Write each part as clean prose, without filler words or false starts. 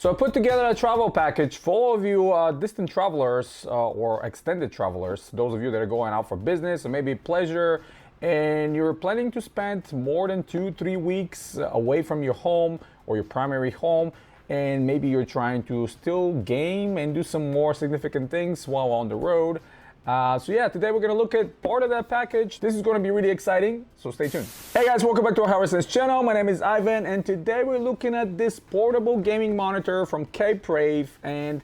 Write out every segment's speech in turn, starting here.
So I put together a travel package for all of you distant travelers or extended travelers, those of you that are going out for business or maybe pleasure, and you're planning to spend more than 2-3 weeks away from your home or your primary home, and maybe you're trying to still game and do some more significant things while on the road. So yeah, today we're going to look at part of that package. This is going to be really exciting, so stay tuned. Hey guys, welcome back to our Harrison's channel. My name is Ivan, and today we're looking at this portable gaming monitor from Caperave. And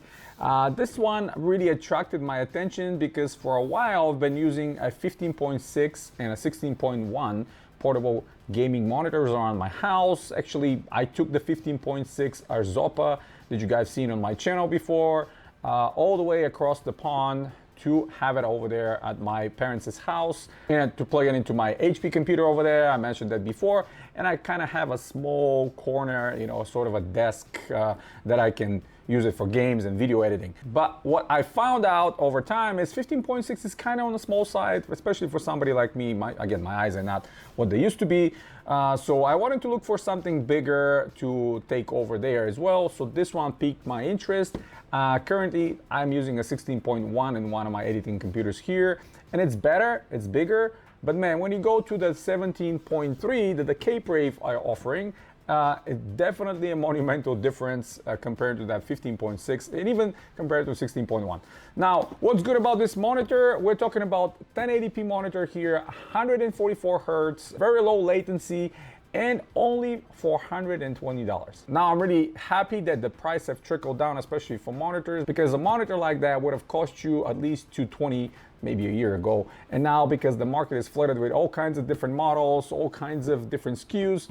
this one really attracted my attention because for a while I've been using a 15.6 and a 16.1 portable gaming monitors around my house. Actually, I took the 15.6 Arzopa that you guys seen on my channel before all the way across the pond to have it over there at my parents' house and to plug it into my HP computer over there. I mentioned that before. And I kind of have a small corner, you know, sort of a desk that I can use it for games and video editing. But what I found out over time is 15.6 is kind of on the small side, especially for somebody like me. My eyes are not what they used to be. So I wanted to look for something bigger to take over there as well. So this one piqued my interest. Currently, I'm using a 16.1 in one of my editing computers here, and it's better, it's bigger. But man, when you go to the 17.3 that the Caperave are offering, it's definitely a monumental difference compared to that 15.6 and even compared to 16.1. Now, what's good about this monitor? We're talking about 1080p monitor here, 144 hertz, very low latency, and only $420. Now I'm really happy that the price have trickled down, especially for monitors, because a monitor like that would have cost you at least $220 maybe a year ago. And now, because the market is flooded with all kinds of different models, all kinds of different SKUs,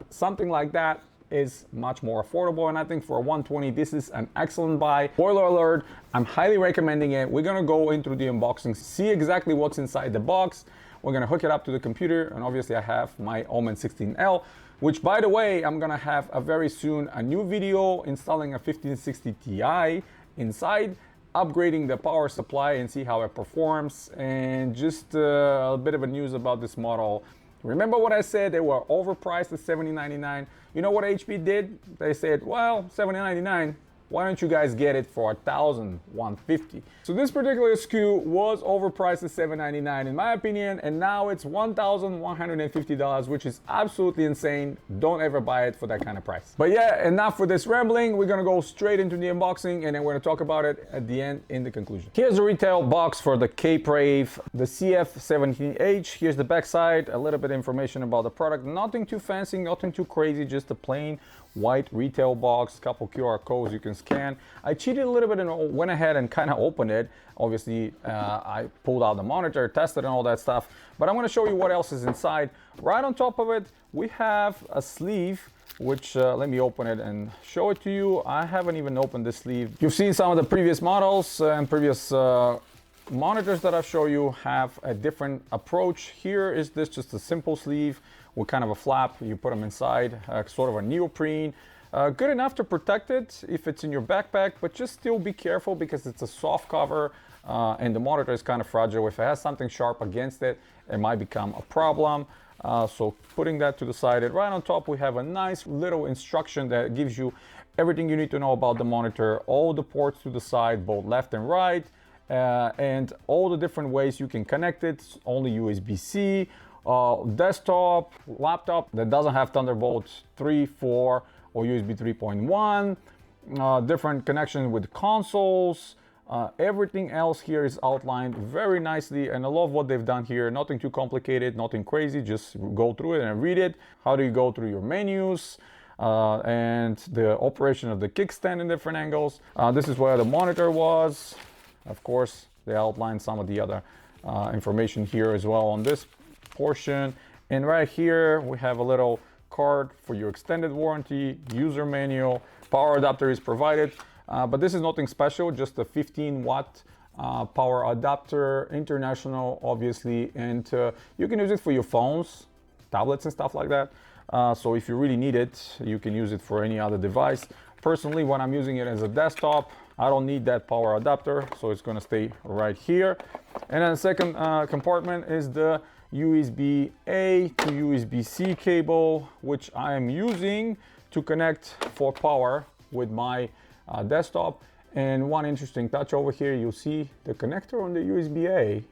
something like that is much more affordable. And I think for a 120, this is an excellent buy. Spoiler alert, I'm highly recommending it. We're gonna go into the unboxing, see exactly what's inside the box. We're gonna hook it up to the computer, and obviously I have my Omen 16L, which, by the way, I'm gonna have very soon a new video installing a 1560 Ti inside, upgrading the power supply and see how it performs, and just a bit of a news about this model. Remember what I said? They were overpriced at $70.99. You know what HP did? They said, well, $70.99. Why don't you guys get it for $1,150? So this particular SKU was overpriced at $799 in my opinion, and now it's $1,150, which is absolutely insane. Don't ever buy it for that kind of price. But yeah, enough for this rambling. We're gonna go straight into the unboxing, and then we're gonna talk about it at the end in the conclusion. Here's a retail box for the Caperave, the CF17H. Here's the back side, a little bit of information about the product. Nothing too fancy, nothing too crazy, just a plain white retail box, couple QR codes you can scan. I cheated a little bit and went ahead and kind of opened it. Obviously, I pulled out the monitor, tested and all that stuff, but I'm going to show you what else is inside. Right on top of it, we have a sleeve, which let me open it and show it to you. I haven't even opened this sleeve. You've seen some of the previous models and previous monitors that I've shown you have a different approach. Here is this just a simple sleeve with kind of a flap. You put them inside, sort of a neoprene. Good enough to protect it if it's in your backpack, but just still be careful because it's a soft cover and the monitor is kind of fragile. If it has something sharp against it, it might become a problem. So putting that to the side, and right on top we have a nice little instruction that gives you everything you need to know about the monitor, all the ports to the side, both left and right, and all the different ways you can connect it. Only USB-C, desktop, laptop that doesn't have Thunderbolt 3, 4, or USB 3.1, different connection with consoles. Everything else here is outlined very nicely, and I love what they've done here. Nothing too complicated, nothing crazy, just go through it and read it. How do you go through your menus, and the operation of the kickstand in different angles. This is where the monitor was. Of course, they outline some of the other information here as well on this portion. And right here we have a little card for your extended warranty, user manual, power adapter is provided, but this is nothing special, just a 15-watt power adapter, international obviously, and you can use it for your phones, tablets and stuff like that. So if you really need it, you can use it for any other device. Personally, when I'm using it as a desktop, I don't need that power adapter, so it's going to stay right here. And then the second compartment is the USB-A to USB-C cable, which I am using to connect for power with my desktop. And one interesting touch over here, you'll see the connector on the USB-A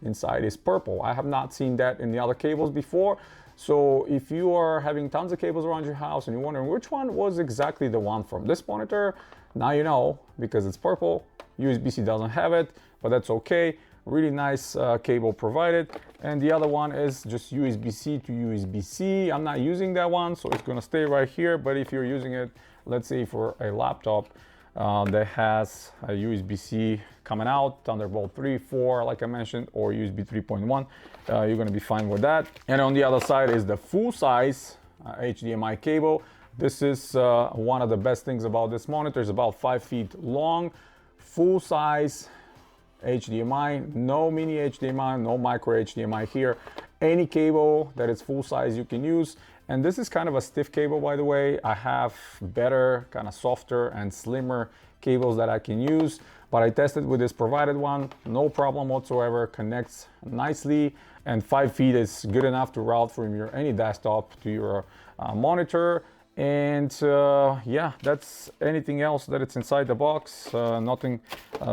inside is purple. I have not seen that in the other cables before. So if you are having tons of cables around your house and you're wondering which one was exactly the one from this monitor, now you know, because it's purple. USB-C doesn't have it, but that's okay. Really nice cable provided. And the other one is just USB-C to USB-C. I'm not using that one, so it's gonna stay right here. But if you're using it, let's say for a laptop that has a USB-C coming out, Thunderbolt 3, 4, like I mentioned, or USB 3.1, you're gonna be fine with that. And on the other side is the full-size HDMI cable. This is one of the best things about this monitor. It's about 5 feet long, full-size HDMI, no mini HDMI, no micro HDMI here. Any cable that is full size you can use. And this is kind of a stiff cable, by the way. I have better, kind of softer and slimmer cables that I can use, but I tested with this provided one, no problem whatsoever, connects nicely, and 5 feet is good enough to route from your any desktop to your monitor. And yeah, that's anything else that it's inside the box. Nothing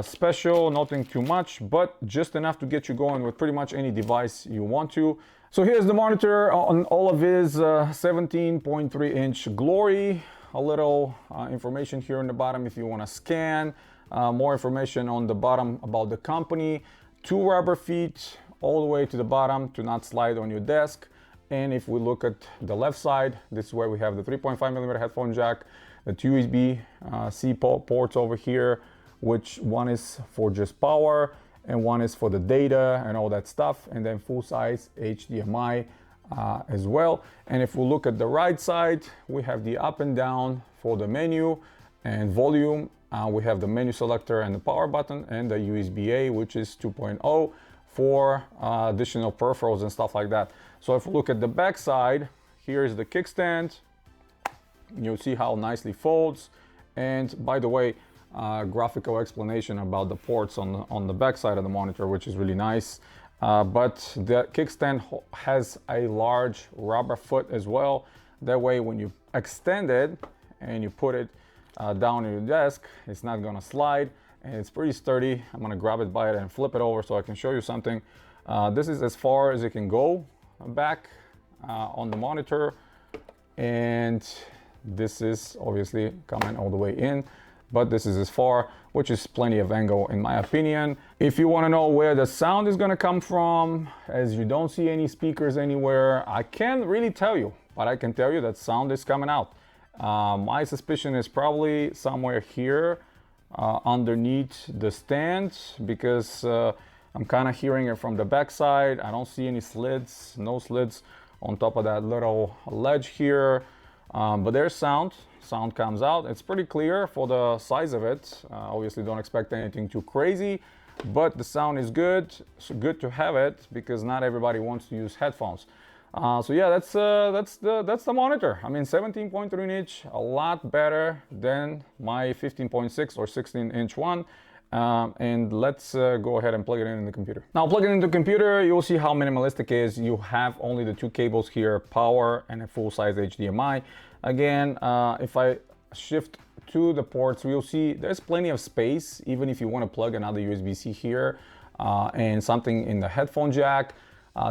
special, nothing too much, but just enough to get you going with pretty much any device you want to. So here's the monitor on all of his 17.3 inch glory. A little information here on the bottom if you want to scan. More information on the bottom about the company. 2 rubber feet all the way to the bottom to not slide on your desk. And if we look at the left side, this is where we have the 3.5mm headphone jack, the 2 USB-C ports over here, which one is for just power and one is for the data and all that stuff, and then full-size HDMI as well. And if we look at the right side, we have the up and down for the menu and volume. We have the menu selector and the power button, and the USB-A, which is 2.0 for additional peripherals and stuff like that. So if we look at the back side, here's the kickstand. You'll see how nicely folds. And by the way, graphical explanation about the ports on the back side of the monitor, which is really nice. But the kickstand has a large rubber foot as well. That way, when you extend it and you put it down on your desk, it's not gonna slide. And it's pretty sturdy. I'm gonna grab it by it and flip it over so I can show you something. This is as far as it can go back on the monitor, and this is obviously coming all the way in, but this is as far, which is plenty of angle in my opinion. If you want to know where the sound is going to come from, as you don't see any speakers anywhere, I can't really tell you, but I can tell you that sound is coming out. My suspicion is probably somewhere here underneath the stand, because I'm kind of hearing it from the back side. I don't see any slits, no slits on top of that little ledge here. But there's sound comes out. It's pretty clear for the size of it. Obviously don't expect anything too crazy, but the sound is good. So good to have it, because not everybody wants to use headphones. So yeah, that's the monitor. I mean, 17.3 inch, a lot better than my 15.6 or 16 inch one. And let's go ahead and plug it in the computer. Now, plug it into the computer, you'll see how minimalistic it is. You have only the 2 cables here, power and a full-size HDMI. Again, if I shift to the ports, you'll see there's plenty of space, even if you want to plug another USB-C here and something in the headphone jack.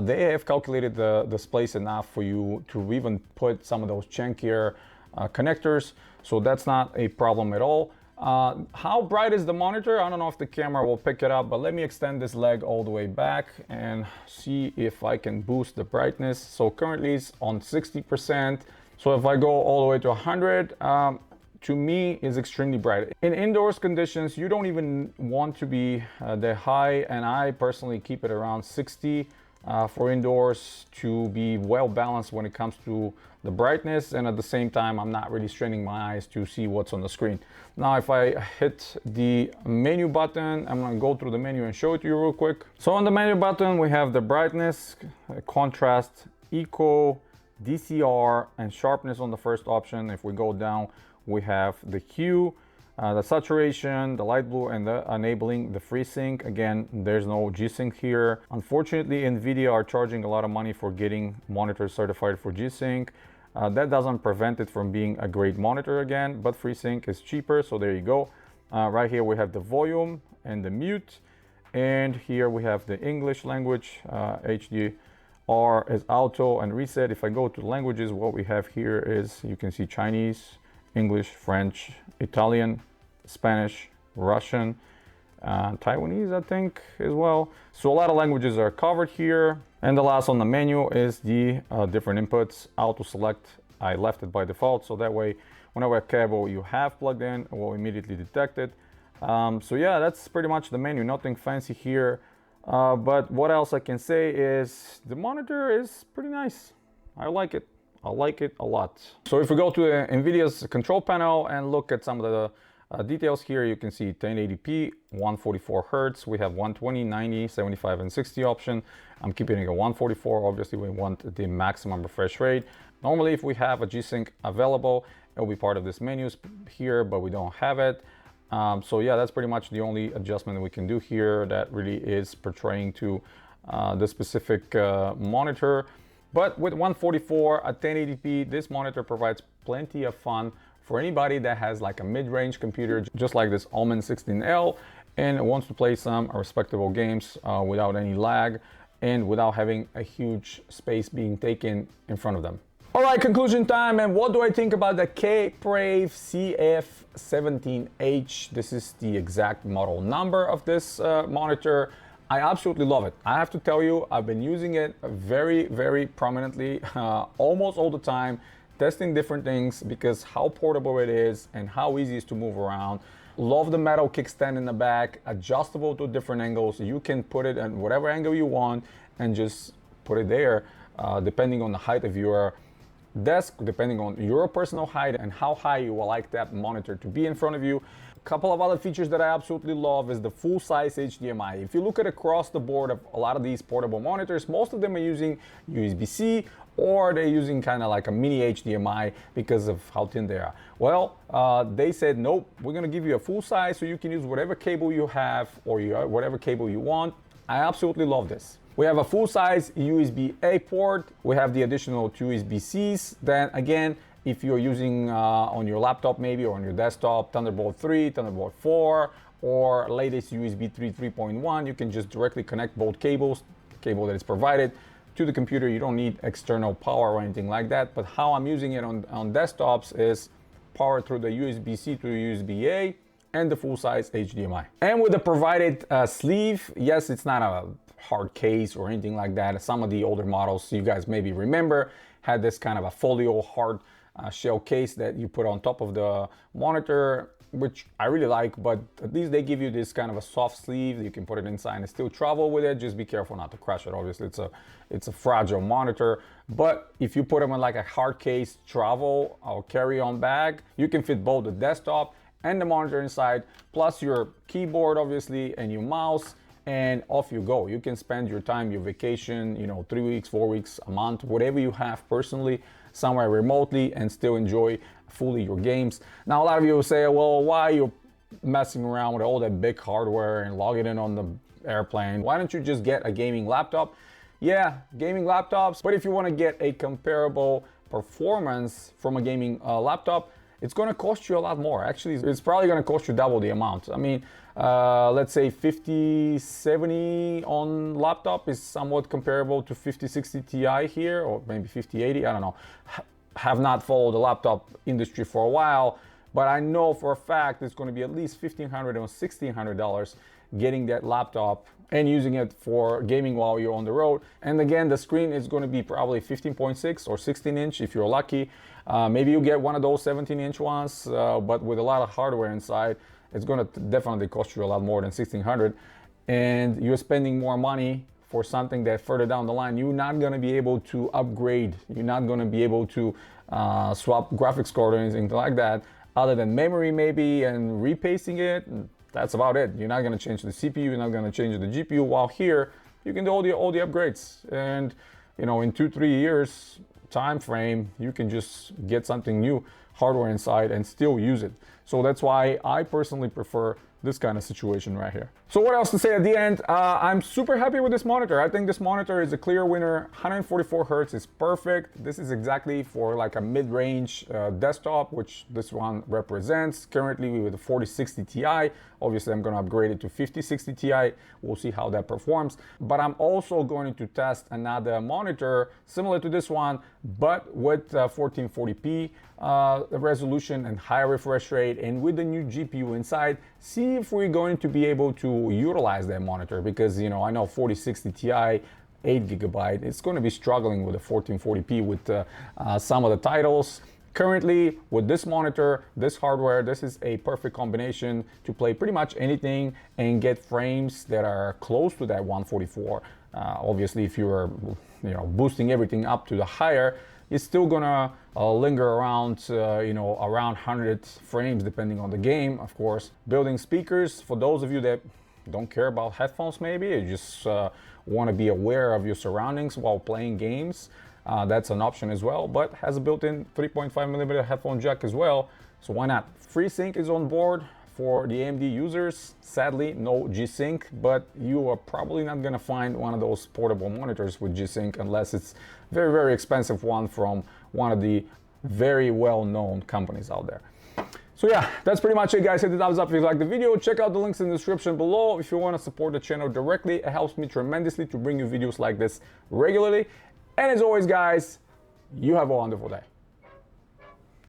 They have calculated the space enough for you to even put some of those chunkier connectors, so that's not a problem at all. How bright is the monitor? I don't know if the camera will pick it up, but let me extend this leg all the way back and see if I can boost the brightness. So currently it's on 60%. So if I go all the way to 100, to me is extremely bright. In indoors conditions, you don't even want to be that high, and I personally keep it around 60 for indoors to be well balanced when it comes to the brightness, and at the same time I'm not really straining my eyes to see what's on the screen. Now if I hit the menu button, I'm going to go through the menu and show it to you real quick. So on the menu button we have the brightness, contrast, eco, DCR and sharpness on the first option. If we go down, we have the hue, the saturation, the light blue, and the enabling the FreeSync. Again, there's no G-Sync here. Unfortunately, NVIDIA are charging a lot of money for getting monitors certified for G-Sync. That doesn't prevent it from being a great monitor again, but FreeSync is cheaper, so there you go. Right here we have the volume and the mute, and here we have the English language. HDR is auto and reset. If I go to languages, what we have here is, you can see Chinese, English, French, Italian, Spanish, Russian, Taiwanese, I think, as well. So a lot of languages are covered here. And the last on the menu is the different inputs. Auto select, I left it by default, so that way whenever a cable you have plugged in, it will immediately detect it. So yeah, that's pretty much the menu, nothing fancy here. But what else I can say is the monitor is pretty nice. I like it. I like it a lot. So if we go to NVIDIA's control panel and look at some of the details here, you can see 1080p, 144 Hertz. We have 120, 90, 75, and 60 option. I'm keeping it at 144. Obviously, we want the maximum refresh rate. Normally, if we have a G-Sync available, it will be part of this menu here, but we don't have it. So yeah, that's pretty much the only adjustment that we can do here that really is portraying to the specific monitor. But with 144 at 1080p, this monitor provides plenty of fun for anybody that has like a mid-range computer, just like this Omen 16L, and wants to play some respectable games without any lag and without having a huge space being taken in front of them. All right, conclusion time. And what do I think about the Caperave CF17H? This is the exact model number of this monitor. I absolutely love it. I have to tell you, I've been using it very, very prominently, almost all the time, testing different things because how portable it is and how easy it is to move around. Love the metal kickstand in the back, adjustable to different angles. You can put it at whatever angle you want and just put it there, depending on the height of your desk, depending on your personal height and how high you will like that monitor to be in front of you. A couple of other features that I absolutely love is the full-size HDMI. If you look at across the board of a lot of these portable monitors, most of them are using USB-C or they're using kind of like a mini HDMI because of how thin they are. Well, they said, nope, we're gonna give you a full size so you can use whatever cable you have or whatever cable you want. I absolutely love this. We have a full-size USB-A port. We have the additional two USB-Cs. Then again, if you're using on your laptop maybe or on your desktop, Thunderbolt 3, Thunderbolt 4, or latest USB 3 3.1, you can just directly connect both cables, the cable that is provided, to the computer. You don't need external power or anything like that. But how I'm using it on desktops is powered through the USB-C to USB-A and the full-size HDMI. And with the provided sleeve, yes, it's not a hard case or anything like that. Some of the older models you guys maybe remember had this kind of a folio hard shell case that you put on top of the monitor, which I really like, but at least they give you this kind of a soft sleeve. You can put it inside and still travel with it. Just be careful not to crash it. Obviously, it's a fragile monitor, but if you put them in like a hard case travel or carry-on bag, you can fit both the desktop and the monitor inside, plus your keyboard, obviously, and your mouse, and off you go. You can spend your time, your vacation, 3 weeks, 4 weeks, a month, whatever you have personally, somewhere remotely, and still enjoy fully your games. Now, a lot of you will say, well, why are you messing around with all that big hardware and logging in on the airplane? Why don't you just get a gaming laptop? Yeah, gaming laptops, but if you want to get a comparable performance from a gaming laptop, it's going to cost you a lot more. Actually, it's probably going to cost you double the amount. I mean, let's say 5070 on laptop is somewhat comparable to 5060 Ti here, or maybe 5080, I don't know. Have not followed the laptop industry for a while, but I know for a fact it's going to be at least $1,500 or $1,600 getting that laptop and using it for gaming while you're on the road. And again, the screen is going to be probably 15.6 or 16 inch if you're lucky. Maybe you get one of those 17-inch ones, but with a lot of hardware inside, it's going to definitely cost you a lot more than $1,600. And you're spending more money for something that further down the line, you're not going to be able to upgrade. You're not going to be able to swap graphics card or anything like that, other than memory maybe and repasting it. That's about it. You're not going to change the CPU. You're not going to change the GPU. While here, you can do all the upgrades. And in 2-3 years time frame, you can just get something new hardware inside and still use it. So that's why I personally prefer this kind of situation right here. So what else to say at the end? I'm super happy with this monitor. I think this monitor is a clear winner. 144 Hertz is perfect. This is exactly for like a mid-range desktop, which this one represents. Currently with the 4060 Ti. Obviously, I'm going to upgrade it to 5060 Ti. We'll see how that performs. But I'm also going to test another monitor similar to this one, but with 1440p resolution and higher refresh rate, and with the new GPU inside, see if we're going to be able to utilize that monitor, because I know 4060 Ti 8GB, it's going to be struggling with the 1440p with some of the titles. Currently, with this monitor, this hardware, this is a perfect combination to play pretty much anything and get frames that are close to that 144. Obviously, if you're boosting everything up to the higher, it's still gonna linger around, around 100 frames depending on the game, of course. Building speakers, for those of you that don't care about headphones, maybe you just want to be aware of your surroundings while playing games. That's an option as well, but has a built-in 3.5mm headphone jack as well, so why not? FreeSync is on board for the AMD users. Sadly, no G-Sync, but you are probably not going to find one of those portable monitors with G-Sync unless it's very, very expensive one from one of the very well-known companies out there. So yeah, that's pretty much it, guys. Hit the thumbs up if you like the video. Check out the links in the description below if you want to support the channel directly. It helps me tremendously to bring you videos like this regularly. And as always, guys, you have a wonderful day.